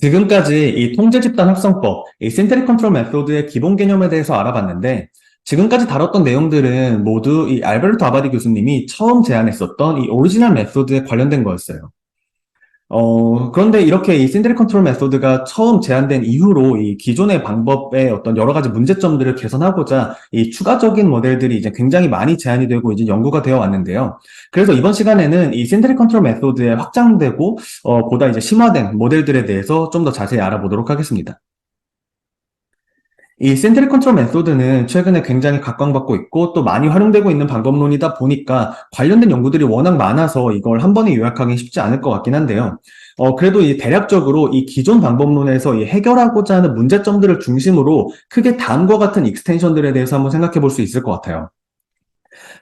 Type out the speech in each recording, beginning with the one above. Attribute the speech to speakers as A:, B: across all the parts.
A: 지금까지 이 통제 집단 합성법, 이 신테릭 컨트롤 메소드의 기본 개념에 대해서 알아봤는데, 지금까지 다뤘던 내용들은 모두 이 알베르토 아바디 교수님이 처음 제안했었던 이 오리지널 메소드에 관련된 거였어요. 그런데 이렇게 이 신데렐 컨트롤 메소드가 처음 제안된 이후로 이 기존의 방법의 어떤 여러 가지 문제점들을 개선하고자 이 추가적인 모델들이 이제 굉장히 많이 제안이 되고 이제 연구가 되어 왔는데요. 그래서 이번 시간에는 이 신데렐 컨트롤 메소드의 확장되고 보다 이제 심화된 모델들에 대해서 좀 더 자세히 알아보도록 하겠습니다. 이 센트럴 컨트롤 메소드는 최근에 굉장히 각광받고 있고 또 많이 활용되고 있는 방법론이다 보니까 관련된 연구들이 워낙 많아서 이걸 한 번에 요약하기 쉽지 않을 것 같긴 한데요. 그래도 이 대략적으로 이 기존 방법론에서 이 해결하고자 하는 문제점들을 중심으로 크게 다음과 같은 익스텐션들에 대해서 한번 생각해 볼 수 있을 것 같아요.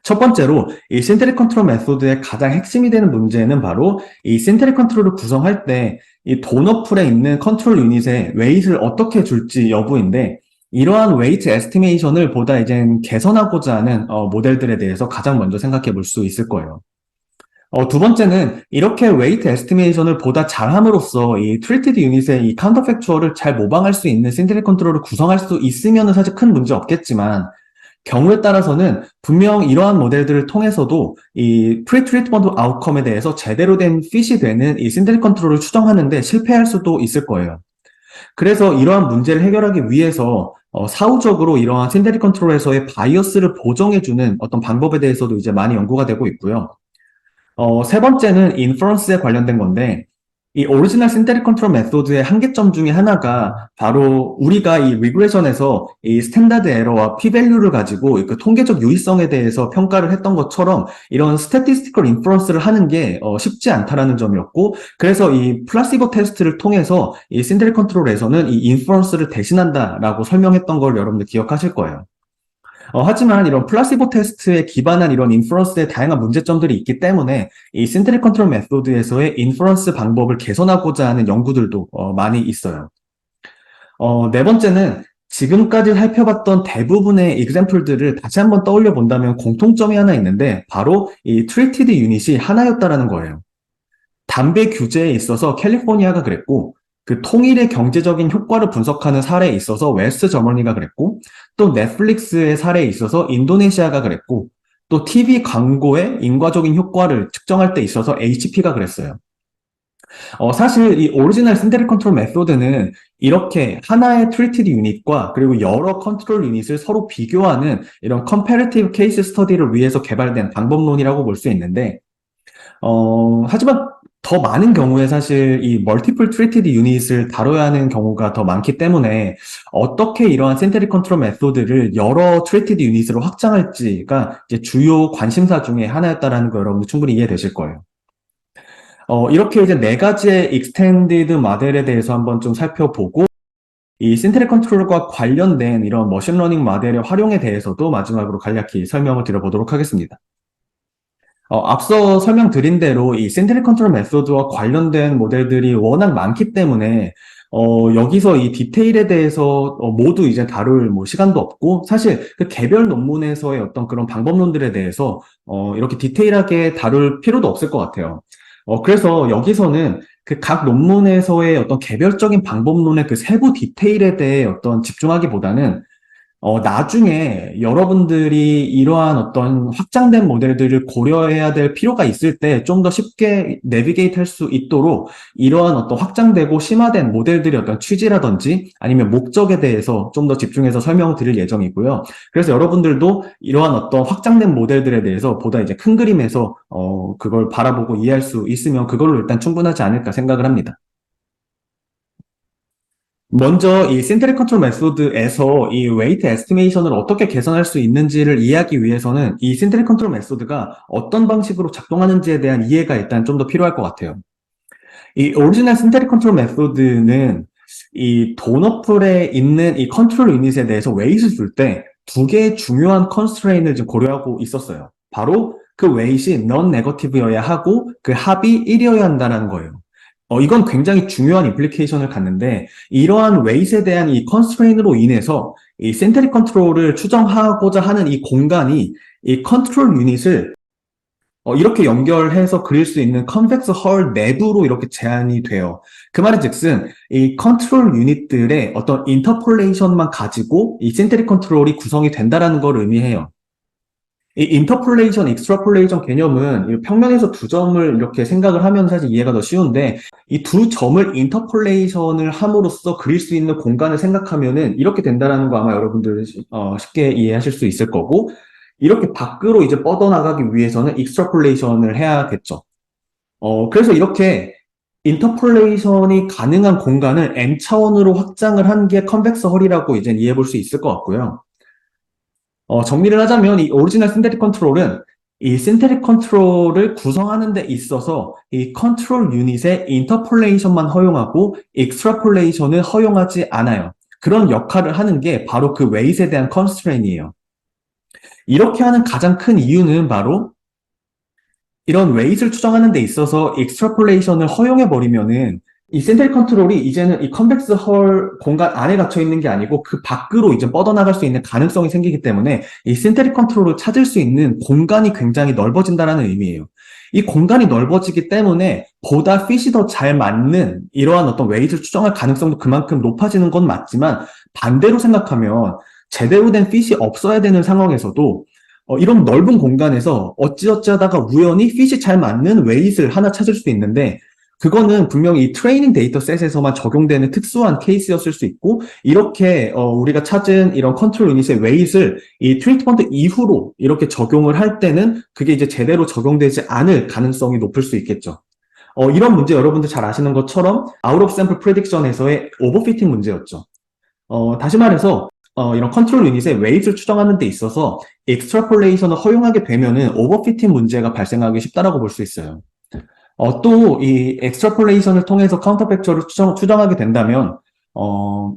A: 첫 번째로 이 신테릭 컨트롤 메소드의 가장 핵심이 되는 문제는 바로 이 신테릭 컨트롤을 구성할 때 이 도너풀에 있는 컨트롤 유닛의 웨이트를 어떻게 줄지 여부인데, 이러한 웨이트 에스티메이션을 보다 이제 개선하고자 하는 모델들에 대해서 가장 먼저 생각해 볼 수 있을 거예요. 두 번째는 이렇게 웨이트 에스티메이션을 보다 잘함으로써 이 트리티드 유닛의 이 카운터 팩추얼을 잘 모방할 수 있는 신테릭 컨트롤을 구성할 수 있으면 사실 큰 문제 없겠지만, 경우에 따라서는 분명 이러한 모델들을 통해서도 이 프리-트리트먼트 아웃컴에 대해서 제대로 된 핏이 되는 이 신테릭 컨트롤을 추정하는데 실패할 수도 있을 거예요. 그래서 이러한 문제를 해결하기 위해서 사후적으로 이러한 신테릭 컨트롤에서의 바이어스를 보정해주는 어떤 방법에 대해서도 이제 많이 연구가 되고 있고요. 세 번째는 인퍼런스에 관련된 건데, 이 오리지널 신테릭 컨트롤 메소드의 한계점 중에 하나가 바로 우리가 이 리그레션에서 이 스탠다드 에러와 p-밸류를 가지고 그 통계적 유의성에 대해서 평가를 했던 것처럼 이런 스태티스티컬 인퍼런스를 하는 게 쉽지 않다라는 점이었고, 그래서 이 플라시보 테스트를 통해서 이 신테릭 컨트롤에서는 이 인퍼런스를 대신한다라고 설명했던 걸 여러분들 기억하실 거예요. 하지만 이런 플라시보 테스트에 기반한 이런 인퍼런스의 다양한 문제점들이 있기 때문에 이 신테릭 컨트롤 메소드에서의 인퍼런스 방법을 개선하고자 하는 연구들도 많이 있어요. 네 번째는 지금까지 살펴봤던 대부분의 example들을 다시 한번 떠올려 본다면 공통점이 하나 있는데, 바로 이 treated 유닛이 하나였다라는 거예요. 담배 규제에 있어서 캘리포니아가 그랬고, 그 통일의 경제적인 효과를 분석하는 사례에 있어서 웨스트 저머니가 그랬고, 또 넷플릭스의 사례에 있어서 인도네시아가 그랬고, 또 TV 광고의 인과적인 효과를 측정할 때 있어서 HP가 그랬어요. 사실 이 오리지널 신테릭 컨트롤 메소드는 이렇게 하나의 트리티드 유닛과 그리고 여러 컨트롤 유닛을 서로 비교하는 이런 컴패리티브 케이스 스터디를 위해서 개발된 방법론이라고 볼 수 있는데, 하지만 더 많은 경우에 사실 이 멀티플 트리티드 유닛을 다뤄야 하는 경우가 더 많기 때문에 어떻게 이러한 센테릭 컨트롤 메소드를 여러 트리티드 유닛으로 확장할지가 이제 주요 관심사 중에 하나였다라는 거 여러분들 충분히 이해되실 거예요. 이렇게 이제 네 가지의 익스텐디드 모델에 대해서 한번 좀 살펴보고, 이 신테릭 컨트롤과 관련된 이런 머신러닝 모델의 활용에 대해서도 마지막으로 간략히 설명을 드려보도록 하겠습니다. 앞서 설명드린 대로 이 신테릭 컨트롤 메소드와 관련된 모델들이 워낙 많기 때문에 여기서 이 디테일에 대해서 모두 이제 다룰 뭐 시간도 없고, 사실 그 개별 논문에서의 어떤 그런 방법론들에 대해서 이렇게 디테일하게 다룰 필요도 없을 것 같아요. 그래서 여기서는 그 각 논문에서의 어떤 개별적인 방법론의 그 세부 디테일에 대해 어떤 집중하기보다는 나중에 여러분들이 이러한 어떤 확장된 모델들을 고려해야 될 필요가 있을 때 좀 더 쉽게 내비게이트 할 수 있도록 이러한 어떤 확장되고 심화된 모델들의 어떤 취지라든지 아니면 목적에 대해서 좀 더 집중해서 설명을 드릴 예정이고요. 그래서 여러분들도 이러한 어떤 확장된 모델들에 대해서 보다 이제 큰 그림에서 그걸 바라보고 이해할 수 있으면 그걸로 일단 충분하지 않을까 생각을 합니다. 먼저 이 신테릭 컨트롤 메소드에서 이 웨이트 에스티메이션을 어떻게 개선할 수 있는지를 이해하기 위해서는 이 신테릭 컨트롤 메소드가 어떤 방식으로 작동하는지에 대한 이해가 일단 좀 더 필요할 것 같아요. 이 오리지널 신테릭 컨트롤 메소드는 이 도너풀에 있는 이 컨트롤 유닛에 대해서 웨이트를 줄 때 두 개의 중요한 컨스트레인을 좀 고려하고 있었어요. 바로 그 웨이트이 non negative여야 하고 그 합이 1이어야 한다는 거예요. 이건 굉장히 중요한 임플리케이션을 갖는데, 이러한 웨이트에 대한 이 컨스트레인으로 인해서 이 센테릭 컨트롤을 추정하고자 하는 이 공간이 이 컨트롤 유닛을 이렇게 연결해서 그릴 수 있는 컨벡스 헐 내부로 이렇게 제한이 돼요. 그 말인즉슨 이 컨트롤 유닛들의 어떤 인터폴레이션만 가지고 이 신테릭 컨트롤이 구성이 된다라는 걸 의미해요. 이 인터폴레이션, 익스트라폴레이션 개념은 이 평면에서 두 점을 이렇게 생각을 하면 사실 이해가 더 쉬운데 이 두 점을 인터폴레이션을 함으로써 그릴 수 있는 공간을 생각하면은 이렇게 된다라는 거 아마 여러분들 쉽게 이해하실 수 있을 거고 이렇게 밖으로 이제 뻗어나가기 위해서는 익스트라폴레이션을 해야겠죠. 그래서 이렇게 인터폴레이션이 가능한 공간을 N차원으로 확장을 한 게 컨벡스 헐이라고 이제 이해해 볼 수 있을 것 같고요. 정리를 하자면 이 오리지널 신테릭 컨트롤은 이 신테릭 컨트롤을 구성하는 데 있어서 이 컨트롤 유닛의 인터폴레이션만 허용하고 익스트라폴레이션을 허용하지 않아요. 그런 역할을 하는 게 바로 그 웨이트에 대한 컨스트레인이에요. 이렇게 하는 가장 큰 이유는 바로 이런 웨이트를 추정하는 데 있어서 익스트라폴레이션을 허용해버리면은 이 센트럴 컨트롤이 이제는 이 컨벡스 헐 공간 안에 갇혀 있는 게 아니고 그 밖으로 이제 뻗어나갈 수 있는 가능성이 생기기 때문에 이 신테릭 컨트롤을 찾을 수 있는 공간이 굉장히 넓어진다는 의미예요. 이 공간이 넓어지기 때문에 보다 핏이 더 잘 맞는 이러한 어떤 웨이트를 추정할 가능성도 그만큼 높아지는 건 맞지만 반대로 생각하면 제대로 된 핏이 없어야 되는 상황에서도 이런 넓은 공간에서 어찌어찌 하다가 우연히 핏이 잘 맞는 웨이트를 하나 찾을 수 있는데 그거는 분명히 이 트레이닝 데이터셋에서만 적용되는 특수한 케이스였을 수 있고 이렇게 우리가 찾은 이런 컨트롤 유닛의 웨이트를 이 트리트먼트 이후로 이렇게 적용을 할 때는 그게 이제 제대로 적용되지 않을 가능성이 높을 수 있겠죠. 이런 문제 여러분들 잘 아시는 것처럼 아웃 오브 샘플 프레딕션에서의 오버피팅 문제였죠. 다시 말해서 이런 컨트롤 유닛의 웨이트를 추정하는 데 있어서 익스트라폴레이션을 허용하게 되면은 오버피팅 문제가 발생하기 쉽다라고 볼 수 있어요. 또 이 엑스트라폴레이션을 통해서 카운터팩처를 추정하게 된다면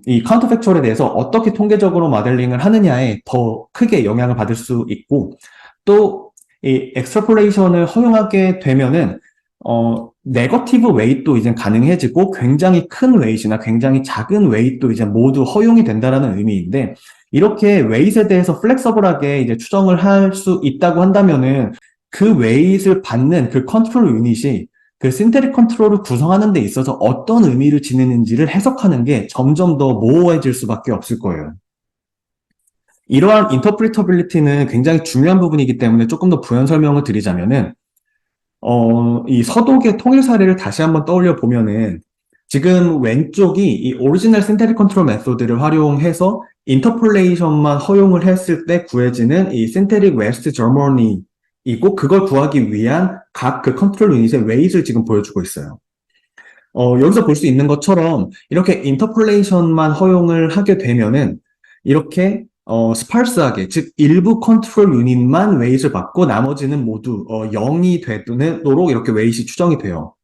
A: 이 카운터팩처에 대해서 어떻게 통계적으로 모델링을 하느냐에 더 크게 영향을 받을 수 있고 또 이 엑스트라폴레이션을 허용하게 되면은 네거티브 웨이트도 이제 가능해지고 굉장히 큰 웨이트나 굉장히 작은 웨이트도 이제 모두 허용이 된다라는 의미인데 이렇게 웨이트에 대해서 플렉서블하게 이제 추정을 할 수 있다고 한다면은 그 웨이트를 받는 그 컨트롤 유닛이 그 신테릭 컨트롤을 구성하는 데 있어서 어떤 의미를 지니는지를 해석하는 게 점점 더 모호해질 수밖에 없을 거예요. 이러한 인터프리터빌리티는 굉장히 중요한 부분이기 때문에 조금 더 부연 설명을 드리자면은 이 서독의 통일 사례를 다시 한번 떠올려 보면은 지금 왼쪽이 이 오리지널 신테릭 컨트롤 메소드를 활용해서 인터폴레이션만 허용을 했을 때 구해지는 이 신테릭 웨스트 저머니이고 그걸 구하기 위한 각 그 컨트롤 유닛의 웨이트를 지금 보여주고 있어요. 여기서 볼 수 있는 것처럼 이렇게 인터폴레이션만 허용을 하게 되면은 이렇게 스팔스하게 즉 일부 컨트롤 유닛만 웨이트를 받고 나머지는 모두 0이 되도록 이렇게 웨이트이 추정이 돼요.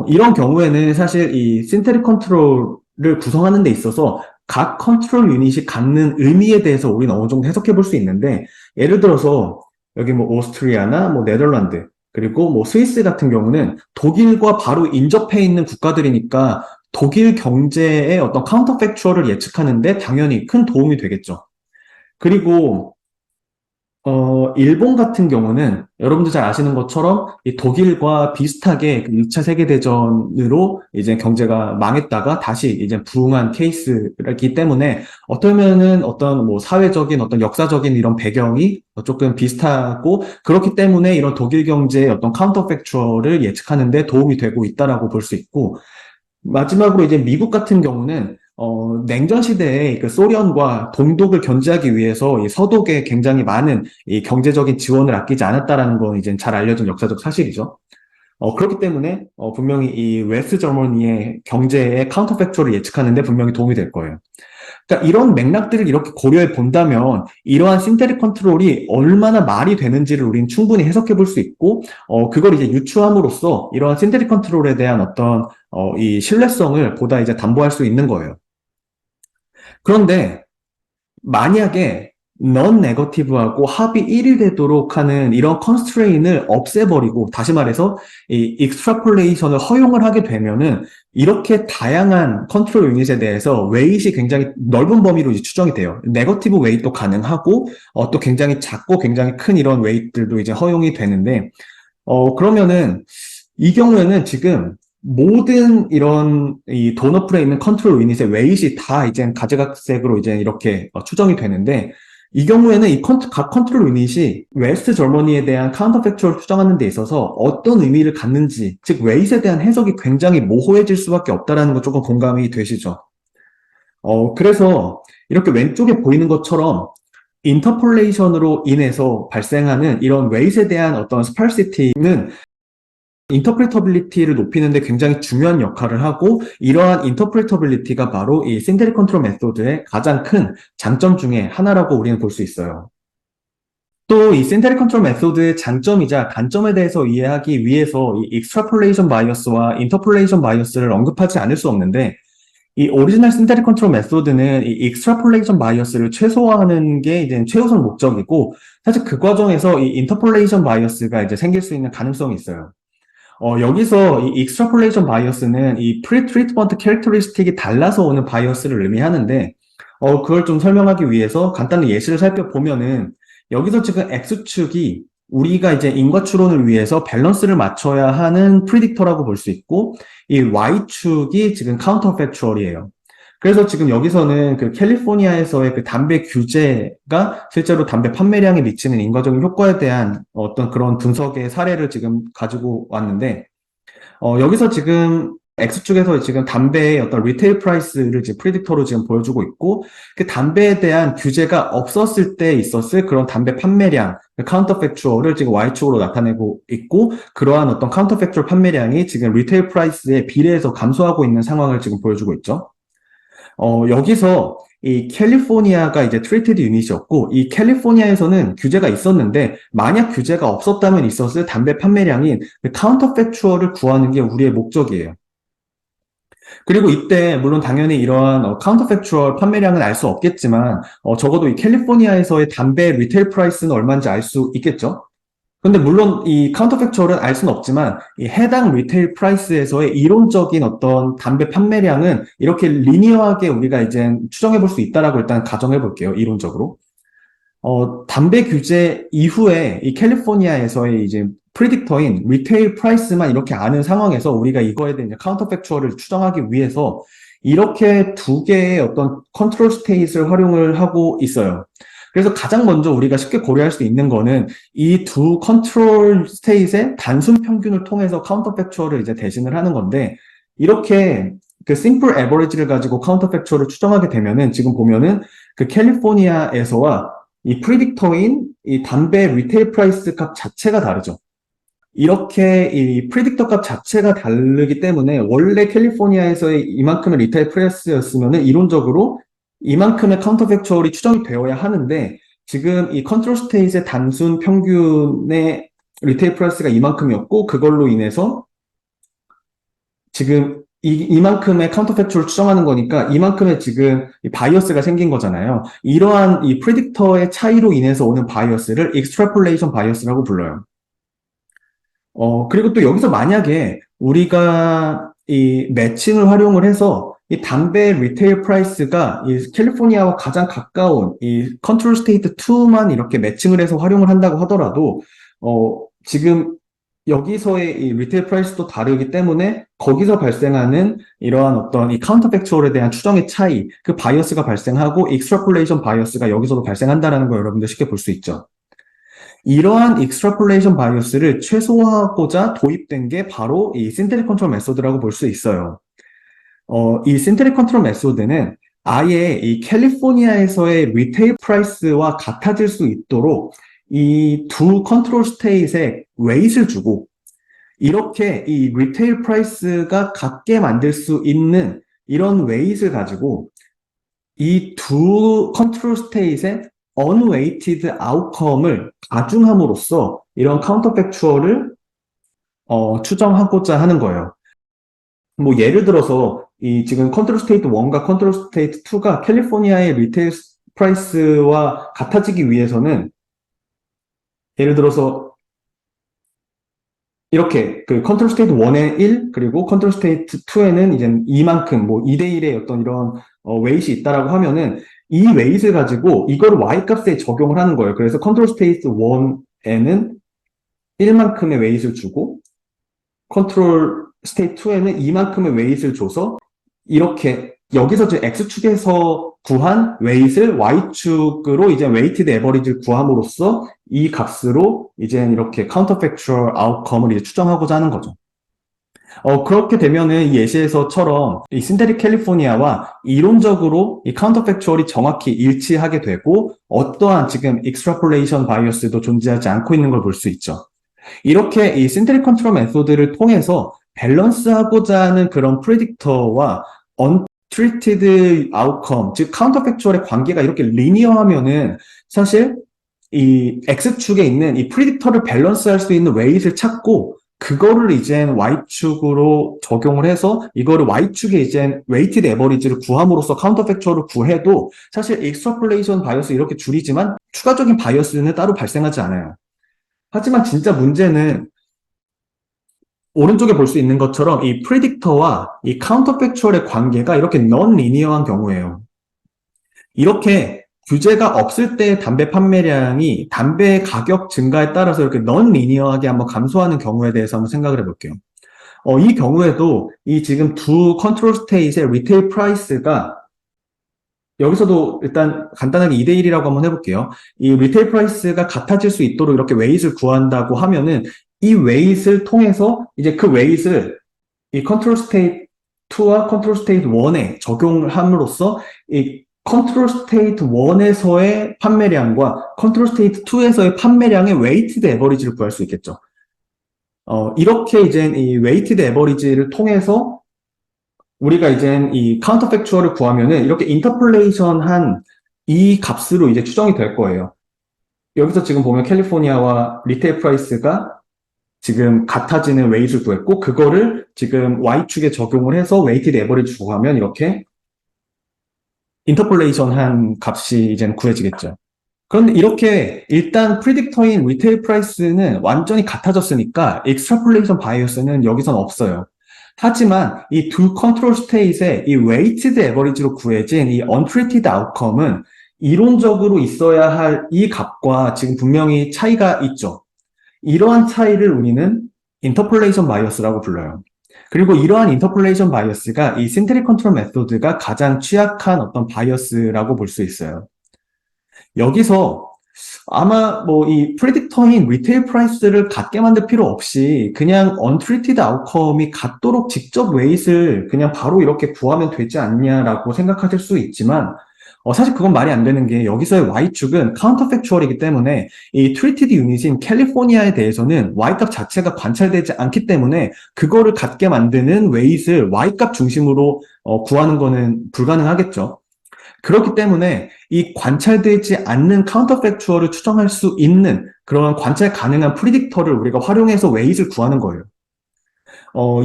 A: 이런 경우에는 사실 이 신테릭 컨트롤을 구성하는 데 있어서 각 컨트롤 유닛이 갖는 의미에 대해서 우리는 어느 정도 해석해 볼 수 있는데 예를 들어서 여기 뭐 오스트리아나 뭐 네덜란드 그리고 뭐 스위스 같은 경우는 독일과 바로 인접해 있는 국가들이니까 독일 경제의 어떤 카운터 팩추얼을 예측하는데 당연히 큰 도움이 되겠죠. 그리고 일본 같은 경우는 여러분들 잘 아시는 것처럼 이 독일과 비슷하게 2차 세계대전으로 이제 경제가 망했다가 다시 이제 부흥한 케이스이기 때문에 어쩌면은 어떤 뭐 사회적인 어떤 역사적인 이런 배경이 조금 비슷하고 그렇기 때문에 이런 독일 경제의 어떤 카운터 팩추얼을 예측하는데 도움이 되고 있다라고 볼 수 있고 마지막으로 이제 미국 같은 경우는 냉전 시대에 그 소련과 동독을 견제하기 위해서 이 서독에 굉장히 많은 이 경제적인 지원을 아끼지 않았다라는 건 이제 잘 알려진 역사적 사실이죠. 그렇기 때문에 분명히 이 웨스트 저머니의 경제의 카운터 팩처를 예측하는데 분명히 도움이 될 거예요. 그러니까 이런 맥락들을 이렇게 고려해 본다면 이러한 신테릭 컨트롤이 얼마나 말이 되는지를 우리는 충분히 해석해 볼 수 있고 그걸 이제 유추함으로써 이러한 신테릭 컨트롤에 대한 어떤 이 신뢰성을 보다 이제 담보할 수 있는 거예요. 그런데 만약에 non negative하고 합이 1이 되도록 하는 이런 constraint을 없애버리고, 다시 말해서 이 extrapolation을 허용을 하게 되면은 이렇게 다양한 컨트롤 유닛에 대해서 웨이트이 굉장히 넓은 범위로 이제 추정이 돼요. 네거티브 웨이트도 가능하고 또 굉장히 작고 굉장히 큰 이런 웨이트들도 이제 허용이 되는데, 그러면은 이 경우에는 지금 모든 이런 이 도너플에 있는 컨트롤 유닛의 웨이트이 다 이제 가지각색으로 이제 이렇게 추정이 되는데, 이 경우에는 각 컨트롤 유닛이 웨스트 저머니에 대한 카운터 팩추얼을 추정하는 데 있어서 어떤 의미를 갖는지, 즉 웨이트에 대한 해석이 굉장히 모호해질 수밖에 없다라는 거 조금 공감이 되시죠? 그래서 이렇게 왼쪽에 보이는 것처럼 인터폴레이션으로 인해서 발생하는 이런 웨이트에 대한 어떤 스파르시티는 인터프레터빌리티를 높이는 데 굉장히 중요한 역할을 하고, 이러한 인터프레터빌리티가 바로 이 신테릭 컨트롤 메소드의 가장 큰 장점 중에 하나라고 우리는 볼 수 있어요. 또 이 신테릭 컨트롤 메소드의 장점이자 단점에 대해서 이해하기 위해서 이 익스트라폴레이션 바이어스와 인터폴레이션 바이어스를 언급하지 않을 수 없는데, 이 오리지널 신테릭 컨트롤 메소드는 이 익스트라폴레이션 바이어스를 최소화하는 게 이제 최우선 목적이고, 사실 그 과정에서 이 인터폴레이션 바이어스가 이제 생길 수 있는 가능성이 있어요. 여기서 이 익스트라폴레이션 바이어스는 이 프리-트리트먼트 캐릭터리스틱이 달라서 오는 바이어스를 의미하는데, 그걸 좀 설명하기 위해서 간단히 예시를 살펴보면은, 여기서 지금 X축이 우리가 이제 인과 추론을 위해서 밸런스를 맞춰야 하는 프리딕터라고 볼 수 있고, 이 Y축이 지금 카운터 팩추얼이에요. 그래서 지금 여기서는 그 캘리포니아에서의 그 담배 규제가 실제로 담배 판매량에 미치는 인과적인 효과에 대한 어떤 그런 분석의 사례를 지금 가지고 왔는데, 여기서 지금 X축에서 지금 담배의 어떤 리테일 프라이스를 지금 프리딕터로 지금 보여주고 있고, 그 담배에 대한 규제가 없었을 때 있었을 그런 담배 판매량, 카운터 팩추얼을 지금 Y축으로 나타내고 있고, 그러한 어떤 카운터 팩추얼 판매량이 지금 리테일 프라이스에 비례해서 감소하고 있는 상황을 지금 보여주고 있죠. 여기서 이 캘리포니아가 이제 트리티드 유닛이었고, 이 캘리포니아에서는 규제가 있었는데, 만약 규제가 없었다면 있었을 담배 판매량인 카운터 팩추얼을 구하는 게 우리의 목적이에요. 그리고 이때 물론 당연히 이러한 카운터 팩추얼 판매량은 알 수 없겠지만, 적어도 이 캘리포니아에서의 담배 리테일 프라이스는 얼마인지 알 수 있겠죠? 근데 물론 이 카운터 팩추얼은 알 수는 없지만, 이 해당 리테일 프라이스에서의 이론적인 어떤 담배 판매량은 이렇게 리니어하게 우리가 이제 추정해 볼 수 있다라고 일단 가정해 볼게요, 이론적으로. 담배 규제 이후에 이 캘리포니아에서의 이제 프리딕터인 리테일 프라이스만 이렇게 아는 상황에서 우리가 이거에 대한 카운터 팩추얼을 추정하기 위해서 이렇게 두 개의 어떤 컨트롤 스테이트를 활용을 하고 있어요. 그래서 가장 먼저 우리가 쉽게 고려할 수 있는 거는 이 두 컨트롤 스테이트의 단순 평균을 통해서 카운터 팩추얼을 이제 대신을 하는 건데, 이렇게 그 심플 에버리지를 가지고 카운터 팩추얼을 추정하게 되면은 지금 보면은 그 캘리포니아에서와 이 프리딕터인 이 담배 리테일 프라이스 값 자체가 다르죠. 이렇게 이 프리딕터 값 자체가 다르기 때문에 원래 캘리포니아에서의 이만큼의 리테일 프라이스였으면은 이론적으로 이만큼의 카운터 팩추얼이 추정이 되어야 하는데, 지금 이 컨트롤 스테이트의 단순 평균의 리테일 프라이스가 이만큼이었고, 그걸로 인해서 지금 이만큼의 카운터 팩추얼을 추정하는 거니까 이만큼의 지금 바이어스가 생긴 거잖아요. 이러한 이 프리딕터의 차이로 인해서 오는 바이어스를 익스트라폴레이션 바이어스라고 불러요. 그리고 또 여기서 만약에 우리가 이 매칭을 활용을 해서 이 담배 리테일 프라이스가 이 캘리포니아와 가장 가까운 이 컨트롤 스테이트 2만 이렇게 매칭을 해서 활용을 한다고 하더라도, 지금 여기서의 이 리테일 프라이스도 다르기 때문에 거기서 발생하는 이러한 어떤 이 카운터 팩추얼에 대한 추정의 차이, 그 바이어스가 발생하고 익스트라폴레이션 바이어스가 여기서도 발생한다는 거 여러분들 쉽게 볼 수 있죠. 이러한 익스트라폴레이션 바이어스를 최소화하고자 도입된 게 바로 이 신테릭 컨트롤 메소드라고 볼 수 있어요. 이 신테릭 컨트롤 메소드는 아예 이 캘리포니아에서의 리테일 프라이스와 같아질 수 있도록 이 두 컨트롤 스테이트에 웨이트를 주고, 이렇게 이 리테일 프라이스가 같게 만들 수 있는 이런 웨이트를 가지고 이 두 컨트롤 스테이트의 unweighted outcome을 가중함으로써 이런 카운터 팩추얼을 추정하고자 하는 거예요. 뭐 예를 들어서 이 지금 컨트롤 스테이트 1과 컨트롤 스테이트 2가 캘리포니아의 리테일 프라이스와 같아지기 위해서는 예를 들어서 이렇게 그 컨트롤 스테이트 1에 1 그리고 컨트롤 스테이트 2에는 이제 이만큼 뭐 2대 1의 어떤 이런 웨이트이 있다라고 하면은 이 웨이트를 가지고 이거를 y 값에 적용을 하는 거예요. 그래서 컨트롤 스테이트 1에는 1만큼의 웨이트를 주고 컨트롤 스테이트 2에는 이만큼의 웨이트를 줘서 이렇게 여기서 지금 x축에서 구한 웨이트를 y축으로 이제 웨이티드 에버리지를 구함으로써 이 값으로 이제 이렇게 카운터팩추얼 아웃컴을 이제 추정하고자 하는 거죠. 그렇게 되면은 이 예시에서처럼 이 신테릭 캘리포니아와 이론적으로 이 카운터팩추얼이 정확히 일치하게 되고 어떠한 지금 익스트라폴레이션 바이어스도 존재하지 않고 있는 걸 볼 수 있죠. 이렇게 이 신테릭 컨트롤 메소드를 통해서 밸런스하고자 하는 그런 프레딕터와 untreated outcome, 즉 카운터팩추얼의 관계가 이렇게 리니어하면은 사실 이 X축에 있는 이 프리딕터를 밸런스할 수 있는 웨이트를 찾고 그거를 이제 Y축으로 적용을 해서 이거를 Y축에 이제 웨이티드 에버리지를 구함으로써 카운터팩추얼을 구해도 사실 익스트라폴레이션 바이어스 이렇게 줄이지만 추가적인 바이어스는 따로 발생하지 않아요. 하지만 진짜 문제는 오른쪽에 볼 수 있는 것처럼 이 프리딕터와 이 카운터팩추얼의 관계가 이렇게 넌 리니어한 경우예요. 이렇게 규제가 없을 때 담배 판매량이 담배 가격 증가에 따라서 이렇게 넌 리니어하게 한번 감소하는 경우에 대해서 한번 생각을 해볼게요. 이 경우에도 이 지금 두 컨트롤 스테이트의 리테일 프라이스가 여기서도 일단 간단하게 2대1이라고 한번 해볼게요. 이 리테일 프라이스가 같아질 수 있도록 이렇게 웨이트를 구한다고 하면은 이 웨이트를 통해서 이제 그 웨이트를 이 컨트롤 스테이트 2와 컨트롤 스테이트 1에 적용을 함으로써 이 컨트롤 스테이트 1에서의 판매량과 컨트롤 스테이트 2에서의 판매량의 웨이티드 에버리지를 구할 수 있겠죠. 이렇게 이제 이 웨이티드 에버리지를 통해서 우리가 이제 이 카운터팩추얼을 구하면은 이렇게 인터폴레이션한 이 값으로 이제 추정이 될 거예요. 여기서 지금 보면 캘리포니아와 리테일 프라이스가 지금 같아지는 웨이트를 구했고 그거를 지금 Y축에 적용을 해서 웨이티드 에버리지 구하면 이렇게 인터폴레이션한 값이 이제 구해지겠죠. 그런데 이렇게 일단 프리딕터인 리테일 프라이스는 완전히 같아졌으니까 익스트라폴레이션 바이어스는 여기선 없어요. 하지만 이 두 컨트롤 스테이트의 이 웨이티드 에버리지로 구해진 이 untreated outcome은 이론적으로 있어야 할 이 값과 지금 분명히 차이가 있죠. 이러한 차이를 우리는 인터폴레이션 바이어스라고 불러요. 그리고 이러한 인터폴레이션 바이어스가 이 신테릭 컨트롤 메소드가 가장 취약한 어떤 바이어스라고 볼 수 있어요. 여기서 아마 뭐 이 프레딕터인 리테일 프라이스를 같게 만들 필요 없이 그냥 untreated outcome이 같도록 직접 웨이트를 그냥 바로 이렇게 구하면 되지 않냐라고 생각하실 수 있지만 사실 그건 말이 안 되는 게 여기서의 Y축은 카운터팩추얼이기 때문에 이 트리티드 유닛인 캘리포니아에 대해서는 Y값 자체가 관찰되지 않기 때문에 그거를 같게 만드는 웨이트를 Y값 중심으로 구하는 거는 불가능하겠죠. 그렇기 때문에 이 관찰되지 않는 카운터팩추얼을 추정할 수 있는 그런 관찰 가능한 프리딕터를 우리가 활용해서 웨이트를 구하는 거예요.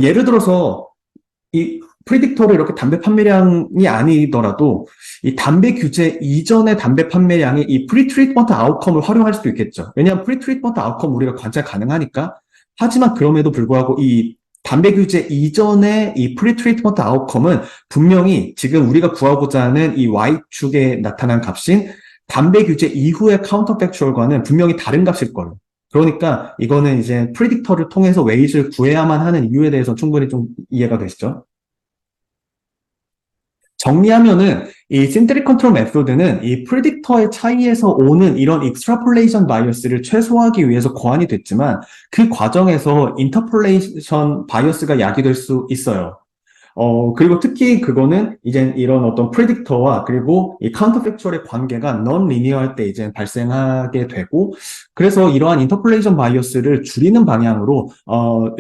A: 예를 들어서 이 프리딕터를 이렇게 담배 판매량이 아니더라도 이 담배 규제 이전의 담배 판매량이 이 프리트리트먼트 아웃컴을 활용할 수도 있겠죠. 왜냐하면 프리트리트먼트 아웃컴 우리가 관찰 가능하니까. 하지만 그럼에도 불구하고 이 담배 규제 이전의 이 프리트리트먼트 아웃컴은 분명히 지금 우리가 구하고자 하는 이 Y축에 나타난 값인 담배 규제 이후의 카운터팩추얼과는 분명히 다른 값일 거예요. 그러니까 이거는 이제 프리딕터를 통해서 웨이트를 구해야만 하는 이유에 대해서 충분히 좀 이해가 되시죠? 정리하면은 이 신테릭 컨트롤 메소드는 이 프리딕터의 차이에서 오는 이런 익스트라폴레이션 바이어스를 최소화하기 위해서 고안이 됐지만 그 과정에서 인터폴레이션 바이어스가 야기될 수 있어요. 그리고 특히 그거는 이제 이런 어떤 프리딕터와 그리고 이 카운터팩추얼의 관계가 넌 리니어할 때 이제 발생하게 되고 그래서 이러한 인터폴레이션 바이어스를 줄이는 방향으로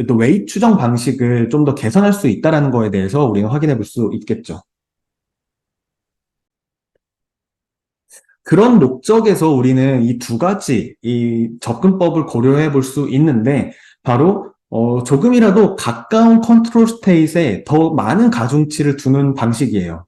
A: 또 웨이트 추정 방식을 좀 더 개선할 수 있다는 거에 대해서 우리는 확인해 볼 수 있겠죠. 그런 목적에서 우리는 이 두 가지 이 접근법을 고려해 볼 수 있는데 바로 조금이라도 가까운 컨트롤 스테이트에 더 많은 가중치를 두는 방식이에요.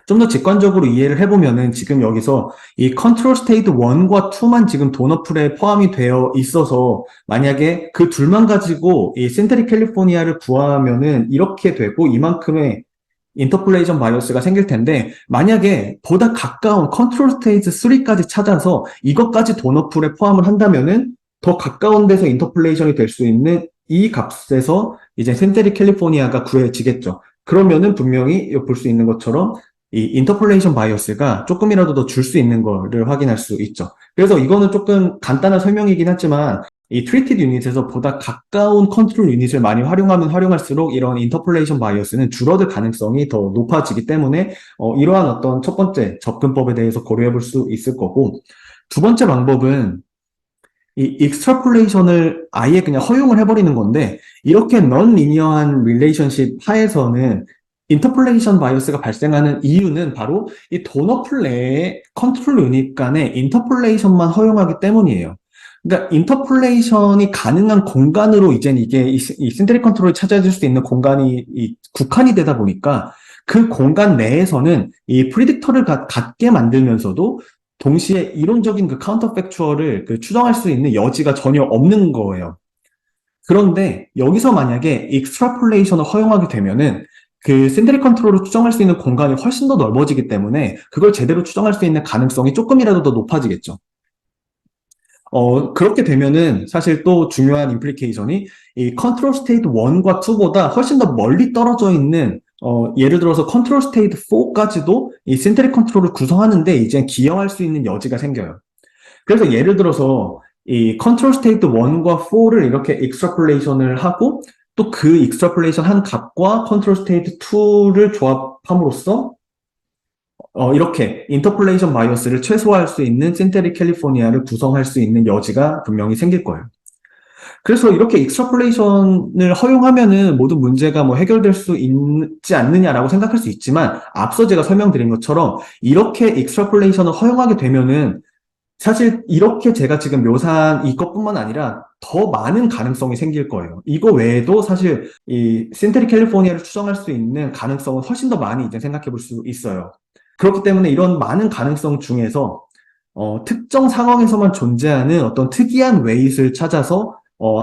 A: 좀 더 직관적으로 이해를 해보면은 지금 여기서 이 컨트롤 스테이트 1과 2만 지금 도너풀에 포함이 되어 있어서 만약에 그 둘만 가지고 이 신테릭 캘리포니아를 구하면은 이렇게 되고 이만큼의 인터폴레이션 바이어스가 생길 텐데 만약에 보다 가까운 컨트롤 스테이트 3까지 찾아서 이것까지 도너풀에 포함을 한다면은 더 가까운 데서 인터폴레이션이 될 수 있는 이 값에서 이제 신테릭 캘리포니아가 구해지겠죠. 그러면은 분명히 볼 수 있는 것처럼 이 인터폴레이션 바이어스가 조금이라도 더 줄 수 있는 거를 확인할 수 있죠. 그래서 이거는 조금 간단한 설명이긴 하지만 이 트리티드 유닛에서 보다 가까운 컨트롤 유닛을 많이 활용하면 활용할수록 이런 인터폴레이션 바이어스는 줄어들 가능성이 더 높아지기 때문에 이러한 어떤 첫 번째 접근법에 대해서 고려해 볼 수 있을 거고 두 번째 방법은 이 익스트라폴레이션을 아예 그냥 허용을 해버리는 건데 이렇게 넌 리니어한 릴레이션십 하에서는 인터폴레이션 바이어스가 발생하는 이유는 바로 이 도너풀 내의 컨트롤 유닛 간의 인터폴레이션만 허용하기 때문이에요. 그러니까 인터폴레이션이 가능한 공간으로 이제 이게 이 신테릭 컨트롤이 찾아질 수 있는 공간이 국한이 되다 보니까 그 공간 내에서는 이 프리딕터를 갖게 만들면서도 동시에 이론적인 그 카운터 팩추얼을 추정할 수 있는 여지가 전혀 없는 거예요. 그런데 여기서 만약에 익스트라폴레이션을 허용하게 되면은 그 신테릭 컨트롤을 추정할 수 있는 공간이 훨씬 더 넓어지기 때문에 그걸 제대로 추정할 수 있는 가능성이 조금이라도 더 높아지겠죠. 그렇게 되면은 사실 또 중요한 임플리케이션이 이 컨트롤 스테이트 1과 2보다 훨씬 더 멀리 떨어져 있는 예를 들어서 컨트롤 스테이트 4까지도 이 신테릭 컨트롤을 구성하는데 이제 기여할 수 있는 여지가 생겨요. 그래서 예를 들어서 이 컨트롤 스테이트 1과 4를 이렇게 익스트라폴레이션을 하고 또 그 익스트라폴레이션 한 값과 컨트롤 스테이트 2를 조합함으로써 이렇게 인터폴레이션 바이어스를 최소화할 수 있는 신테릭 캘리포니아를 구성할 수 있는 여지가 분명히 생길 거예요. 그래서 이렇게 익스트라폴레이션을 허용하면은 모든 문제가 뭐 해결될 수 있지 않느냐라고 생각할 수 있지만 앞서 제가 설명드린 것처럼 이렇게 익스트라폴레이션을 허용하게 되면은 사실 이렇게 제가 지금 묘사한 이것뿐만 아니라 더 많은 가능성이 생길 거예요. 이거 외에도 사실 이 신테릭 캘리포니아를 추정할 수 있는 가능성은 훨씬 더 많이 이제 생각해 볼 수 있어요. 그렇기 때문에 이런 많은 가능성 중에서 특정 상황에서만 존재하는 어떤 특이한 웨이를 찾아서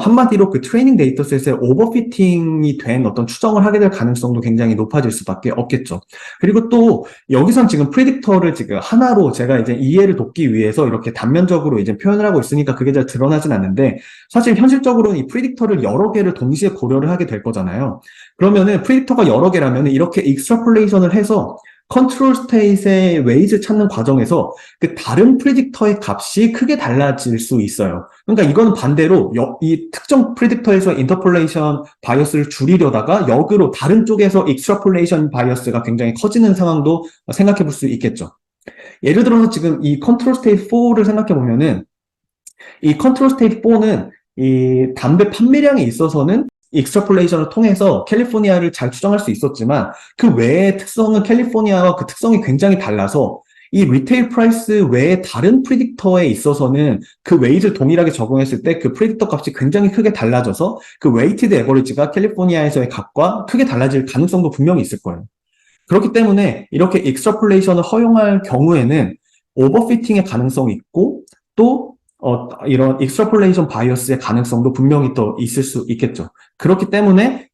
A: 한마디로 그 트레이닝 데이터셋에 오버피팅이 된 어떤 추정을 하게 될 가능성도 굉장히 높아질 수밖에 없겠죠. 그리고 또 여기선 지금 프리딕터를 지금 하나로 제가 이제 이해를 돕기 위해서 이렇게 단면적으로 이제 표현을 하고 있으니까 그게 잘 드러나진 않는데 사실 현실적으로는 이 프리딕터를 여러 개를 동시에 고려를 하게 될 거잖아요. 그러면은 프리딕터가 여러 개라면 이렇게 익스트라폴레이션을 해서 컨트롤 스테이트의 웨이즈 찾는 과정에서 그 다른 프리딕터의 값이 크게 달라질 수 있어요. 그러니까 이건 반대로 이 특정 프리딕터에서 인터폴레이션 바이어스를 줄이려다가 역으로 다른 쪽에서 익스트라폴레이션 바이어스가 굉장히 커지는 상황도 생각해 볼 수 있겠죠. 예를 들어서 지금 이 컨트롤 스테이트 4를 생각해 보면은 이 컨트롤 스테이트 4는 이 담배 판매량에 있어서는 익스트라폴레이션을 통해서 캘리포니아를 잘 추정할 수 있었지만 그 외의 특성은 캘리포니아와 그 특성이 굉장히 달라서 이 리테일 프라이스 외에 다른 프리딕터에 있어서는 그 웨이트를 동일하게 적용했을 때 그 프리딕터 값이 굉장히 크게 달라져서 그 웨이티드 에버리지가 캘리포니아에서의 값과 크게 달라질 가능성도 분명히 있을 거예요. 그렇기 때문에 이렇게 익스트라폴레이션을 허용할 경우에는 오버피팅의 가능성이 있고 또 이런 익스트라폴레이션 바이어스의 가능성도 분명히 또 있을 수 있겠죠. 그렇기 때문에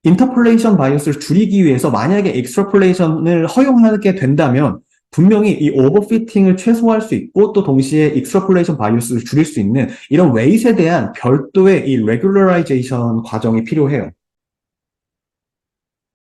A: 인터폴레이션 바이어스를 줄이기 위해서 만약에 익스트라폴레이션을 허용하게 된다면 분명히 이 오버피팅을 최소화할 수 있고 또 동시에 익스트라폴레이션 바이어스를 줄일 수 있는 이런 웨이트에 대한 별도의 이 레귤러라이제이션 과정이 필요해요.